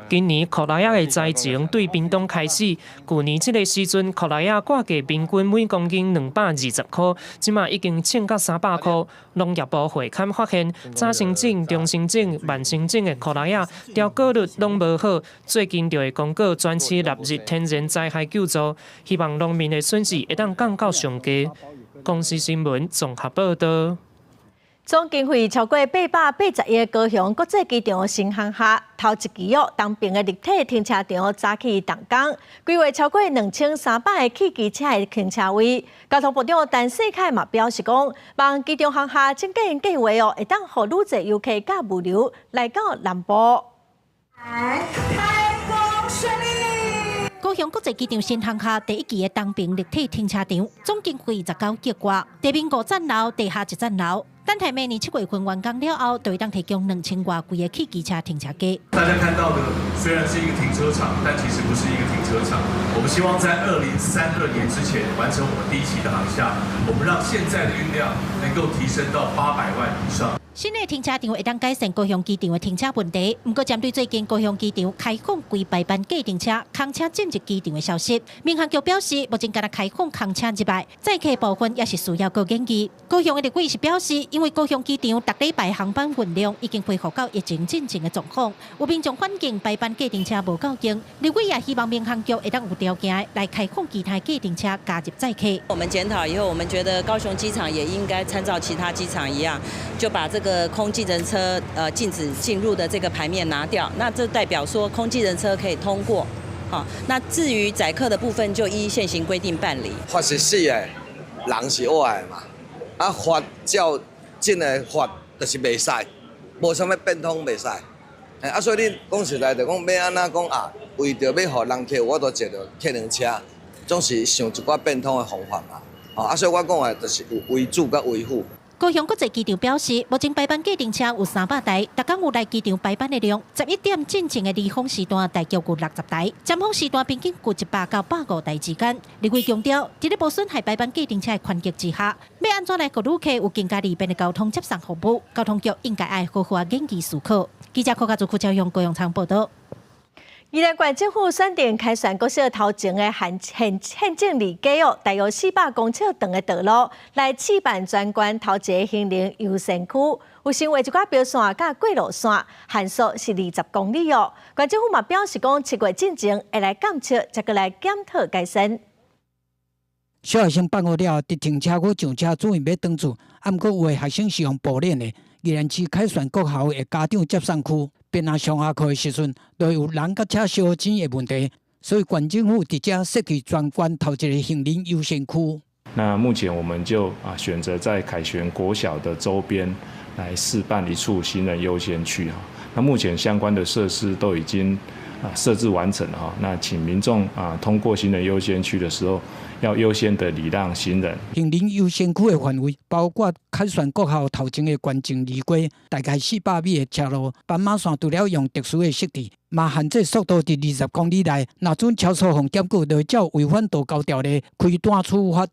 今年裤内亚的灾情对冰冻开始，去年这个时阵，裤内亚挂价平均每公斤220块，即马已经称到300块。农业部会勘发现，早生种、中生种、慢生种的裤内亚调果率拢无好，最近就会公告专区纳入天然灾害救助，希望农民的损失会当降到上低。公司新闻综合报道。总经费超过880亿的高雄国际机场新航厦头一期东边的立体停车场早起动工，规划超过2300个汽机车的停车位。交通部长陈世凯嘛表示讲，望机场航厦增建计划会当互愈侪游客甲物流来到南部。开工顺利！高雄国际机场新航厦第1期的东边立体停车场总经费19亿元，地面5层楼，地下1层楼。等待明年7月份完工了后，就会当提供2000多几个汽机车停车格。大家看到的虽然是一个停车场，但其实不是一个停车场。我们希望在2032年之前完成我们第1期的航厦，我们让现在的运量能够提升到800万以上。新的停车场会当改善高雄机场的停车问题，不过针对最近高雄机场开放规排班计程车、空车进入机场的消息，民航局表示，目前敢若开放空车入来，载客部分也是需要做研究。高雄的立委是表示，因为高雄机场逐礼拜航班运量已经恢复到疫情进前的状况，有民众反映排班计程车无够用，立委也希望民航局会当有条件来开放其他计程车加入载客。我们检讨以后，我们觉得高雄机场也应该参照其他机场一样，就把这个空计程车禁止进入的这个牌面拿掉，那这代表说空计程车可以通过。好，那至于载客的部分，就依现行规定办理。法是死的，人是活的嘛。啊，法照正的法就是袂使，无啥物变通袂使。啊，所以你讲实在，就讲要安怎讲啊？为着要互人客，我都坐着客人车，总是想一寡变通的方法嘛。啊，所以我讲的就是有为主甲维护。高雄国际机场表示，目前排班计程车有300台，逐天有来机场排班的量，11点进前的离峰时段大约有60台，尖峰时段平均有100到150台之间。立委强调，在无损害排班计程车的权益之下，要安怎来给旅客有更加利便的交通接送服务？交通局应该爱好好研究思考。记者柯家族副朝向高雄场报道。宜兰县政府选定开选国小头前的县政里街大约400公尺长的道路，来试办专管头前行人优先区，有成为一寡标线甲过路线，限速是20公里哦。县政府嘛表示讲，7月进前会来监测，再过来检讨改善。小学生放学了，伫停车区上车准备要转厝，啊，毋过有的学生是用步练的。宜兰市凯旋国校的家长接送区，便若上下课的时阵，都有人甲车相争的问题，所以县政府伫遮设计专管头一个行人优先区。那目前我们就选择在凯旋国小的周边来试办一处行人优先区哈。那目前相关的设施都已经设置完成哈。那请民众通过行人优先区的时候，要优先的礼让行人。行人优先区的范围包括凯旋国校头前的关境离轨，大概400米的车路，斑马线除了用特殊的设计，嘛限制速度伫20公里内，若准超速防检举，就照违反道交条例开单处罚。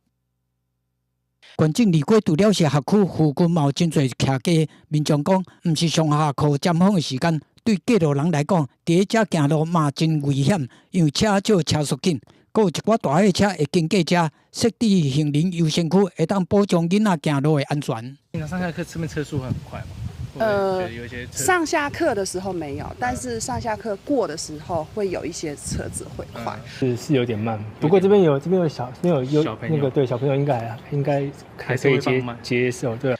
关境离轨除了是学区附近嘛有真侪徛街，民众讲，毋是上下课尖峰的时间，对过路人来讲，伫遮行路嘛真危险，因为车少车速紧，阁有一寡大货车会经过遮，设置行人优先区，会当保障囡仔行路的安全。平常上下课这边车速会很快吗？上下课的时候没有，但是上下课过的时候会有一些车子会快，是有点慢。不过这边有小朋友那个对小朋友应该还可以接受对。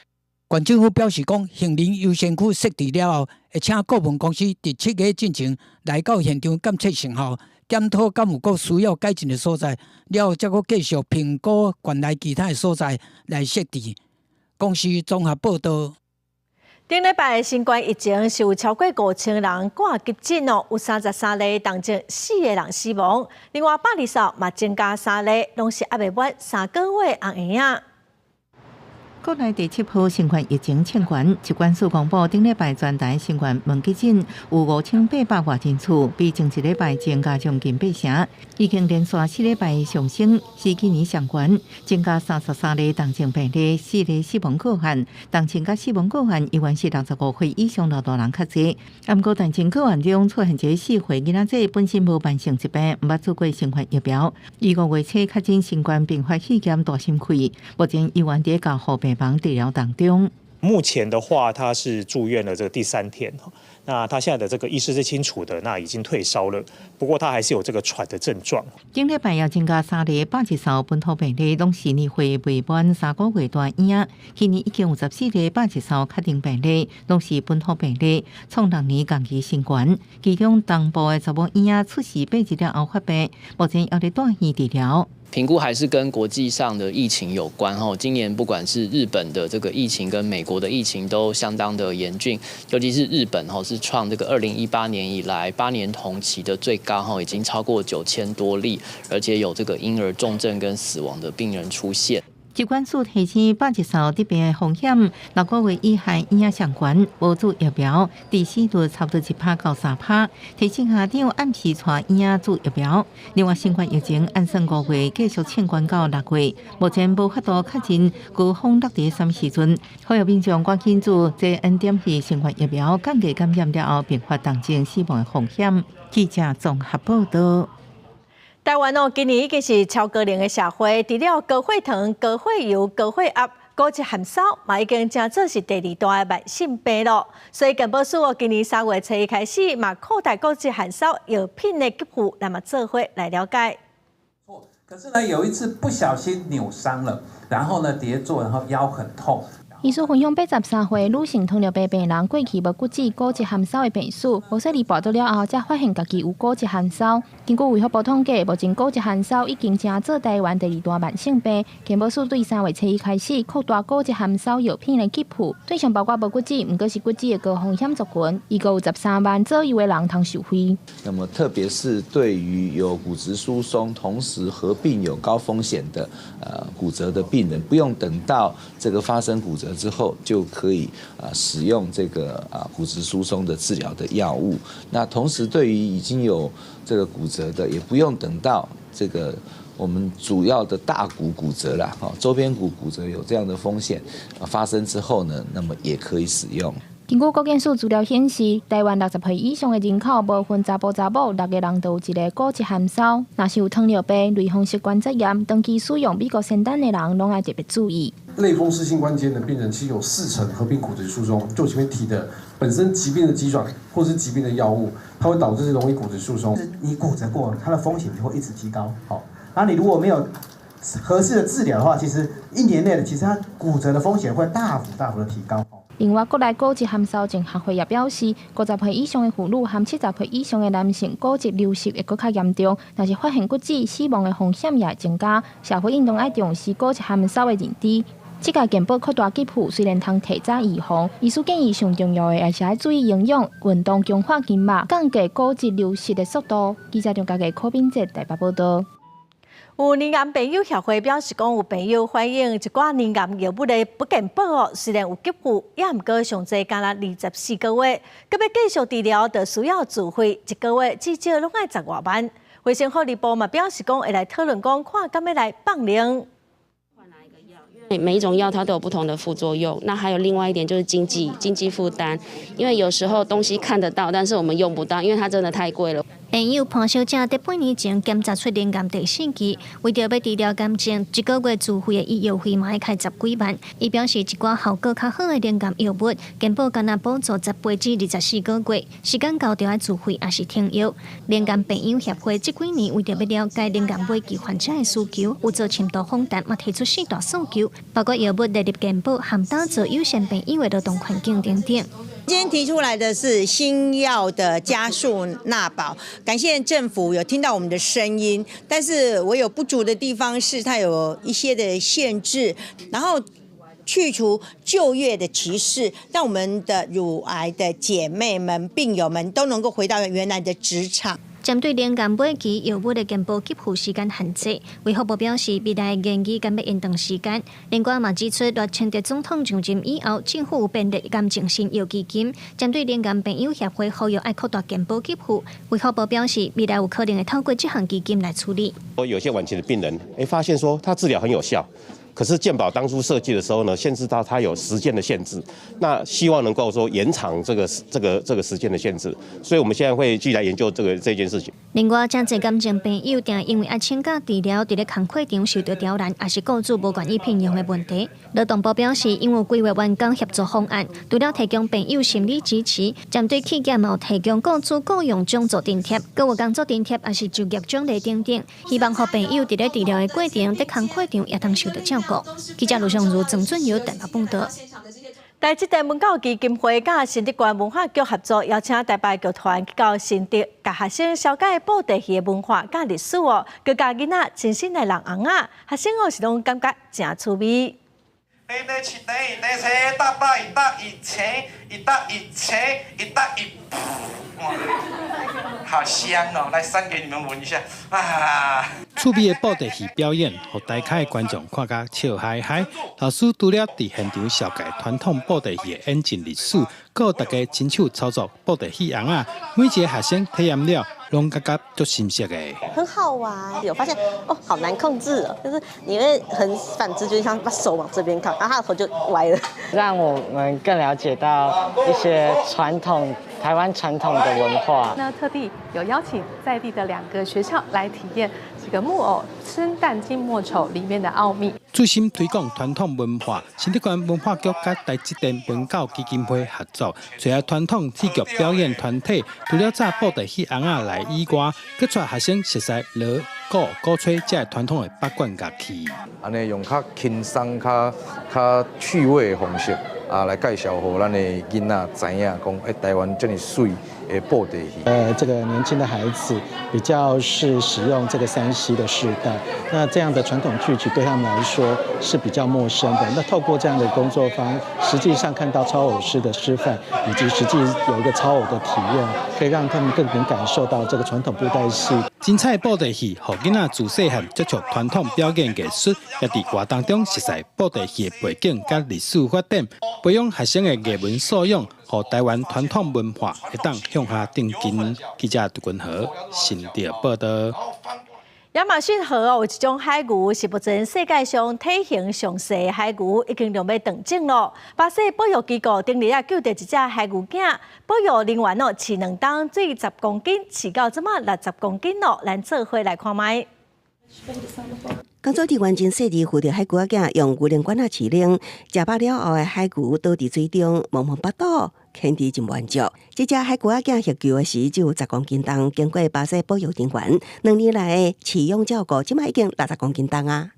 县政府表示讲，行人优先区设置了后，会请顾问公司伫7月进前来到现场监测成效，检讨敢有阁需要改进的所在，了后再阁继续评估县内其他的所在来设置。公司综合报道。顶礼拜新冠疫情是有超过5000人挂急诊哦，有33例，当中4个人死亡，另外120嘛增加3例，拢是还未满3个月红婴仔。国内第7波新冠疫情清悬，疾管署公布顶礼拜全台新冠门急诊有5800多人次，比前一礼拜增加将近8成，已经连续4礼拜上升，是今年上悬，增加33例重症病例，4例死亡个案，重症甲死亡个案依然是65岁以上老大人较侪。不过重症个案中出现一个4岁囡仔仔本身无慢性疾病，毋捌做过新冠疫苗，5月初确诊新冠并发肺炎大心肺，目前依然伫甲护病房治疗当中。目前的话，他是住院了这个第3天，那他现在的这个意识是清楚的，那已经退烧了，不过他还是有这个喘的症状。今礼拜也增加3例81本土病例，拢是年岁未满3个月大婴仔。去年已经有14例81确定病例，拢是本土病例，创6年同期新悬。其中东部的查某婴仔出事8日了后发病，目前要伫住院治疗。评估还是跟国际上的疫情有关哈。今年不管是日本的这个疫情跟美国的疫情都相当的严峻，尤其是日本哈是创这个2018年以来8年同期的最高哈，已经超过9000多例，而且有这个婴儿重症跟死亡的病人出现。疾管署提醒81得病的风险，6个月以下婴仔上悬，无注疫苗，第4轮差不多1%到3%，提醒家长按时带婴仔注疫苗。另外，新冠疫情按算5月继续清悬到6月，目前无法度确诊高峰落地什么时阵，呼吁民众赶紧注这N.系新冠疫苗，降低感染了后并发重症死亡的风险。记者综合报道。台湾今年已经是超高龄的社会，除了高血糖、高血油、高血压、高血含烧，嘛已经真做是第2大的慢性病了。所以健保署今年3月初一开始，嘛扩大高血含烧药品的给付，那么做伙来了解。可是呢，有一次不小心扭伤了，然后呢跌坐，然后腰很痛。医师分享83岁女性糖尿病病人过去无骨质高血含烧的病史，无说离跋倒了后，才发现家己有高血含烧。经过卫福部统计，目前高血含烧已经成做台湾第2大慢性病。健保署对3月初一开始扩大高血含烧药品的给付，对象包括无骨质，毋过是骨质的高风险族群，一共有13万左右的人通受惠。那么，特别是对于有骨质疏松，同时合并有高风险的骨折的病人，不用等到这个发生骨折之后就可以使用这个骨质疏松的治疗的药物。那同时对于已经有这个骨折的，也不用等到这个我们主要的大骨骨折啦，周边骨骨折有这样的风险发生之后呢，那么也可以使用。根据国健署资料显示，台湾60岁以上的人口，无分查甫查某，6个人都有一个高血含烧。若是有糖尿病、类风湿关节炎、长期使用美国仙丹的人，拢要特别注意。类风湿性关节的病人，其实有40%合并骨质疏松。就前面提的，本身疾病的机转或是疾病的药物，它会导致容易骨质疏松。你骨折过，它的风险就会一直提高。好，然后你如果没有合适的治疗的话，其实1年内的，其实它骨折的风险会大幅的提高。另外，国内高血含烧症学会也表示，50岁以上的妇女和70岁以上的男性骨质流失会更加严重，但是发现骨质死亡的风险也会增加。社会应当爱重视高血含烧的认知。这个健保扩大给付虽然通提早预防，医师建议上重要的还是要注意营养、运动强化筋膜，降低骨质流失的速度。记者张家嘅柯斌哲台北报道。有年癌朋友协会表示讲，有朋友反映一寡年癌药物的不健保哦，虽然有给付，也毋过上侪干了24个月，佮要继续治疗，就需要自费，1个月至少拢要10外万。卫生福利部嘛表示讲，会来讨论讲，看敢要来放零。每一种药它都有不同的副作用，那还有另外一点就是经济负担，因为有时候东西看得到，但是我们用不到，因为它真的太贵了。朋友潘小姐在8年前检查出年癌第4期，为着要治疗癌症，1个月自费的医药费嘛要开10几万。伊表示，一寡效果较好的年癌药物，健保敢若补助18至24个月，时间到就要自费也是停药。年癌朋友协会这几年为着要了解年癌末期患者的需求，有做深度访谈，嘛提出4大诉求，包括药物列入健保、含打造优先朋友的劳动环境等等。今天提出来的是新药的加速纳保，感谢政府有听到我们的声音，但是我有不足的地方是它有一些的限制，然后去除就业的歧视，让我们的乳癌的姐妹们、病友们都能够回到原来的职场。针对年癌末期药物的健保给付时间限制，卫福部表示，未来研议敢要延长时间。另外嘛指出，若清德总统上任以后，政府有编列癌症新药基金，针对年癌朋友协会呼吁爱扩大健保给付。卫福部表示，未来有可能会透过这项基金来处理。有些晚期的病人，发现说他治疗很有效。可是健保当初设计的时候呢，限制到它有时间的限制，那希望能够说延长这个时间的限制，所以我们现在会继续来研究这件事情。另外，真侪癌症朋友定因为要请假治疗，伫咧工课场受到刁难，也是雇主无愿意聘用的问题。劳动部表示，因为规划员工协作方案，除了提供朋友心理支持，针对企业嘛有提供雇主雇用奖助津贴、各有工作津贴，也是就业奖励等等，希望互朋友伫咧治疗的过程，在工课场也通受到照顾。记者卢尚如、郑俊尧台北报道。台积电文教基金会甲新竹县文化局合作，邀请台北剧团去到新竹，甲学生了解布袋戏的文化甲历史哦，佮教囡仔亲身来人红啊，学生哦是拢感觉真趣味。好香哦！来扇给你们闻一下啊！趣味的布袋戏表演，让台下的观众看甲笑嗨嗨。老师除了伫现场了解传统布袋戏的演进历史，佮大家亲手操作布袋戏红啊，每一个学生体验了，拢感觉足新鲜的。很好玩，有发现哦，好难控制哦，就是你会很反直觉，像把手往这边靠，然后他的头就歪了。让我们更了解到一些台湾传统的文化。那特地有邀请在地的2个学校来体验这个木偶生旦净末丑里面的奥秘。注心推广传统文化，新竹县文化局甲台积电文教基金会合作，找来传统戏剧表演团体，除了早布袋戏红仔来以外，佮带学生熟悉锣、鼓、鼓吹这传统的八卦乐器。安尼用较轻松、较趣味的方式来介绍，互咱的囡仔知影讲，台湾这么水的布袋戏。这个年轻的孩子比较是使用这个3C 的时代，那这样的传统剧曲对他们来说是比较陌生的。那透过这样的工作坊，实际上看到操偶师的示范，以及实际有一个操偶的体验，可以让他们更能感受到这个传统布袋戏。精彩布袋戏，让囡仔自细汉接触传统表演艺术，也伫活动中熟悉布袋戏的背景甲历史发展，培养学生的艺文素养，和台湾传统文化会当向下定进。记者杜君和新竹报道。亚马逊河有一种海牛是目前世界上体型上细的海牛，已经用要断种了。巴西保育机构顶日救到一只海牛囝，保育人员饲2担水10公斤，饲到即马60公斤了。咱做伙来看卖。工作人员真细致扶着海牛仔用牛铃管饲奶，食饱了后的海牛倒伫水中，茫茫巴肚，看得真满足。这只海牛仔获救的时只有10公斤重，经过巴西保育人员2年来饲养照顾，即马已经60公斤重啊。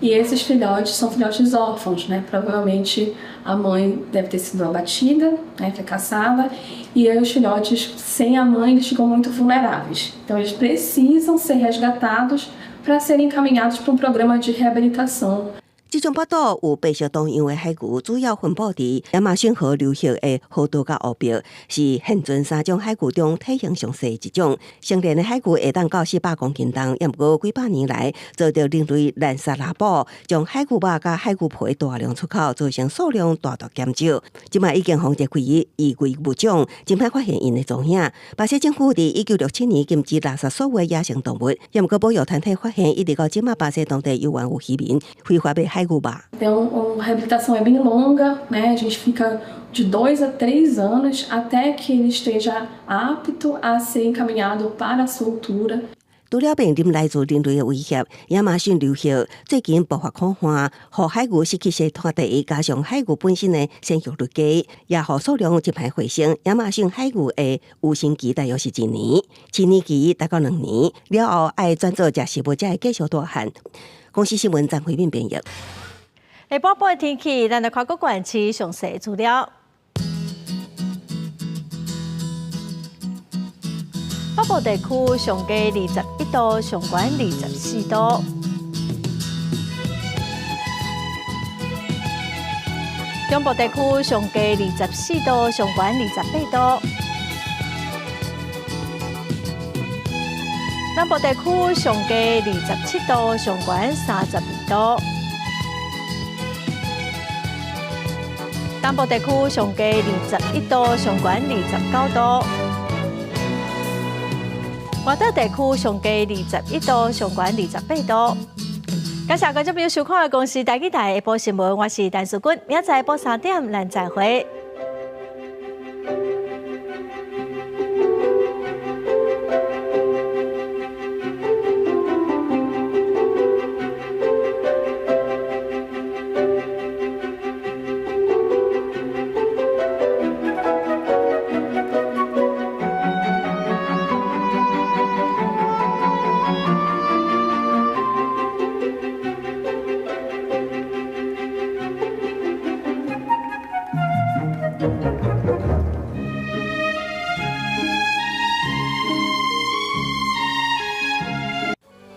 E esses filhotes são filhotes órfãos, né? Provavelmente a mãe deve ter sido abatida, né? Foi caçada, e aí os filhotes sem a mãe eles ficam muito vulneráveis. Então eles precisam ser resgatados para serem encaminhados para um programa de reabilitação. 这种报道有白色同样的海龟，主要分布伫亚马逊河流域的河道甲湖壁，是现存3种海龟中体型上细一种。成年的海龟会当到400公斤重，也毋过几百年来遭到人类滥杀滥捕，将海龟肉甲海龟皮大量出口，造成数量大大减少。即卖已经防治区移龟物种，真歹发现因的踪影。巴西政府伫1967年禁止垃圾所有野生动物，也毋过保育团体发现，一直到即卖巴西当地有缘有渔民非法买海龟肉。Então, a reabilitação é bem longa, né? A gente fica de 2 a 3 anos até que ele esteja apto a ser encaminhado para a soltura. 除了面临来自人类的威胁，亚马逊流域最近爆发恐慌，让海龟失去生产地，加上海龟本身的生育率低，也让数量一排回升。亚马逊海龟的有生期大约是1年，7年期大概2年，了后爱转做食食物才会继续大汉。公司新闻张慧敏编译。下晡的天气，咱来看各县市详细资料。北部地区上低21度，上悬24度。中部地区上低24度，上悬28度。南部地区上低27度，上悬32度。南部地区上低21度，上悬29度。外岛地区上低21度，上悬28度。感谢观众朋友收看《公视台记台下晡新闻》，我是陈淑君，明仔载下晡3点，咱再会。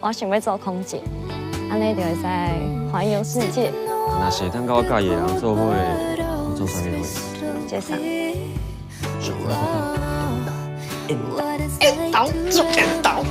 我想要做空姐，安尼就会使环游世界。若是通甲我介意的人做伙，做啥物位？介绍。引导，做引导。